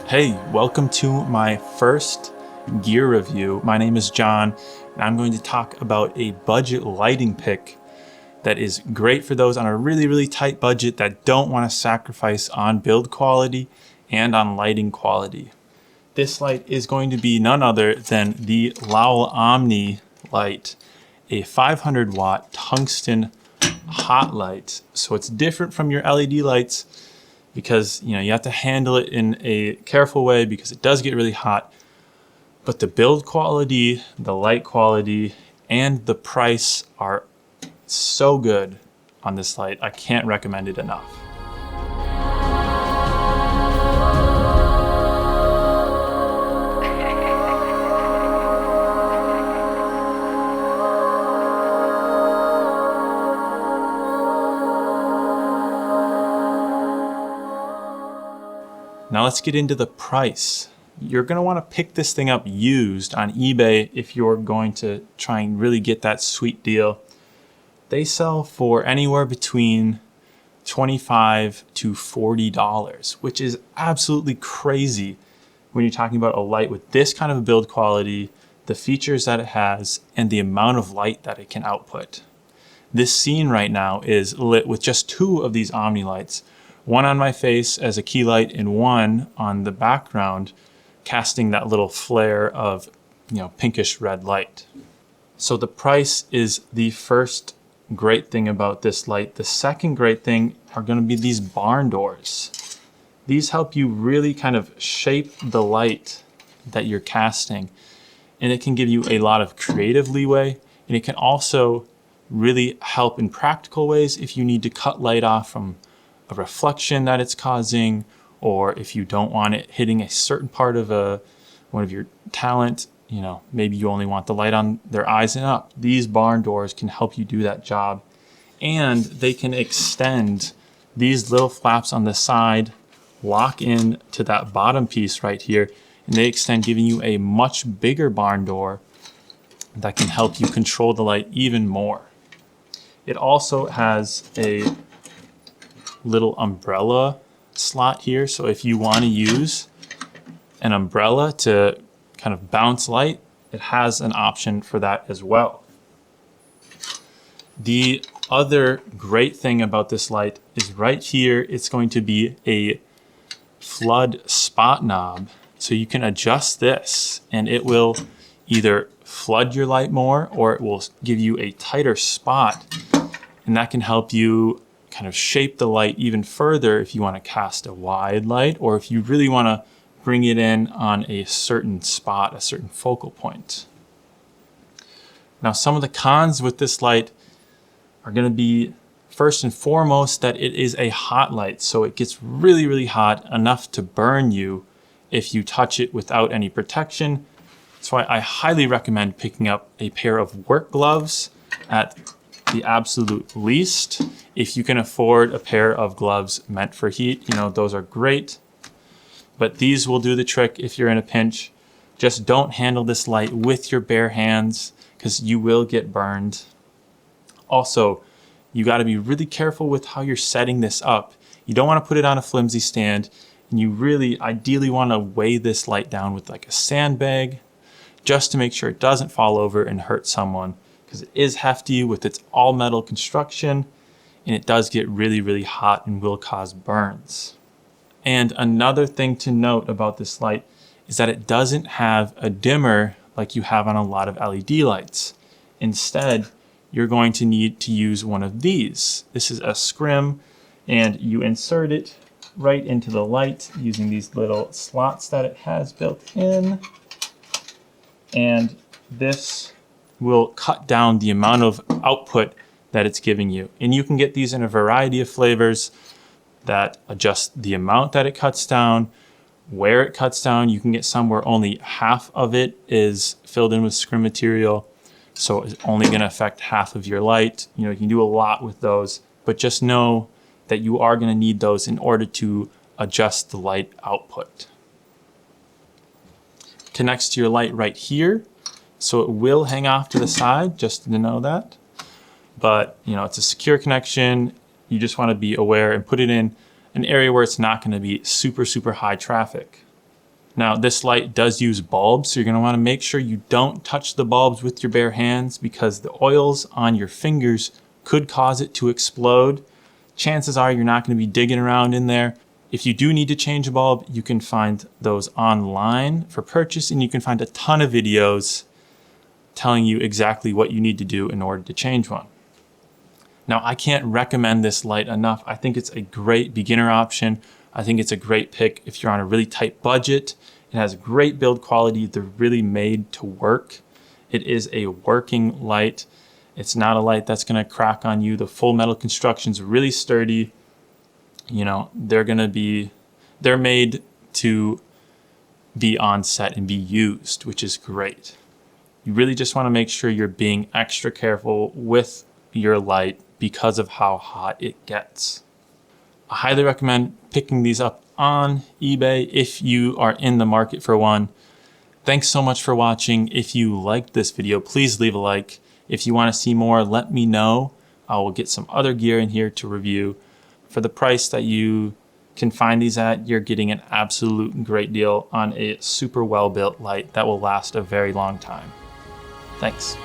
Hey, welcome to my first gear review. My name is John, and I'm going to talk about a budget lighting pick that is great for those on a really tight budget that don't want to sacrifice on build quality and on lighting quality. This light is going to be none other than the Lowell Omni light, a 500 watt tungsten hot light. So it's different from your LED lights because you have to handle it in a careful way because it does get really hot. But the build quality, the light quality, and the price are so good on this light. I can't recommend it enough. Now let's get into the price. You're going to want to pick this thing up used on eBay if you're going to try and really get that sweet deal. They sell for anywhere between $25 to $40, which is absolutely crazy when you're talking about a light with this kind of a build quality, the features that it has, and the amount of light that it can output. This scene right now is lit with just two of these Omni lights. One on my face as a key light and one on the background casting that little flare of pinkish red light. So the price is the first great thing about this light. The second great thing are going to be these barn doors. These help you really kind of shape the light that you're casting, and it can give you a lot of creative leeway, and it can also really help in practical ways if you need to cut light off from a reflection that it's causing, or if you don't want it hitting a certain part of one of your talent, maybe you only want the light on their eyes and up. These barn doors can help you do that job, and they can extend. These little flaps on the side lock in to that bottom piece right here, and they extend, giving you a much bigger barn door that can help you control the light even more. It also has a little umbrella slot here, so if you want to use an umbrella to kind of bounce light, it has an option for that as well. The other great thing about this light is right here, it's going to be a flood spot knob, so you can adjust this and it will either flood your light more or it will give you a tighter spot, and that can help you kind of shape the light even further if you want to cast a wide light, or if you really want to bring it in on a certain spot, a certain focal point. Now, some of the cons with this light are going to be, first and foremost, that it is a hot light, so it gets really hot, enough to burn you if you touch it without any protection. That's why I highly recommend picking up a pair of work gloves at the absolute least. If you can afford a pair of gloves meant for heat, those are great. But these will do the trick if you're in a pinch. Just don't handle this light with your bare hands because you will get burned. Also, you got to be really careful with how you're setting this up. You don't want to put it on a flimsy stand, and you really ideally want to weigh this light down with like a sandbag just to make sure it doesn't fall over and hurt someone, because it is hefty with its all metal construction, and it does get really hot and will cause burns. And another thing to note about this light is that it doesn't have a dimmer like you have on a lot of LED lights. Instead, you're going to need to use one of these. This is a scrim, and you insert it right into the light using these little slots that it has built in. And this will cut down the amount of output that it's giving you. And you can get these in a variety of flavors that adjust the amount that it cuts down, where it cuts down. You can get some where only half of it is filled in with scrim material, so it's only going to affect half of your light. You can do a lot with those, but just know that you are going to need those in order to adjust the light output. Connects to your light right here, so it will hang off to the side, just to know that. But it's a secure connection. You just want to be aware and put it in an area where it's not going to be super high traffic. Now, this light does use bulbs, so you're gonna wanna make sure you don't touch the bulbs with your bare hands because the oils on your fingers could cause it to explode. Chances are you're not gonna be digging around in there. If you do need to change a bulb, you can find those online for purchase, and you can find a ton of videos telling you exactly what you need to do in order to change one. Now, I can't recommend this light enough. I think it's a great beginner option. I think it's a great pick if you're on a really tight budget. It has great build quality. They're really made to work. It is a working light. It's not a light that's gonna crack on you. The full metal construction's really sturdy. You know, they're made to be on set and be used, which is great. You really just wanna make sure you're being extra careful with your light because of how hot it gets. I highly recommend picking these up on eBay if you are in the market for one. Thanks so much for watching. If you liked this video, please leave a like. If you want to see more, let me know. I will get some other gear in here to review. For the price that you can find these at, you're getting an absolute great deal on a super well-built light that will last a very long time. Thanks.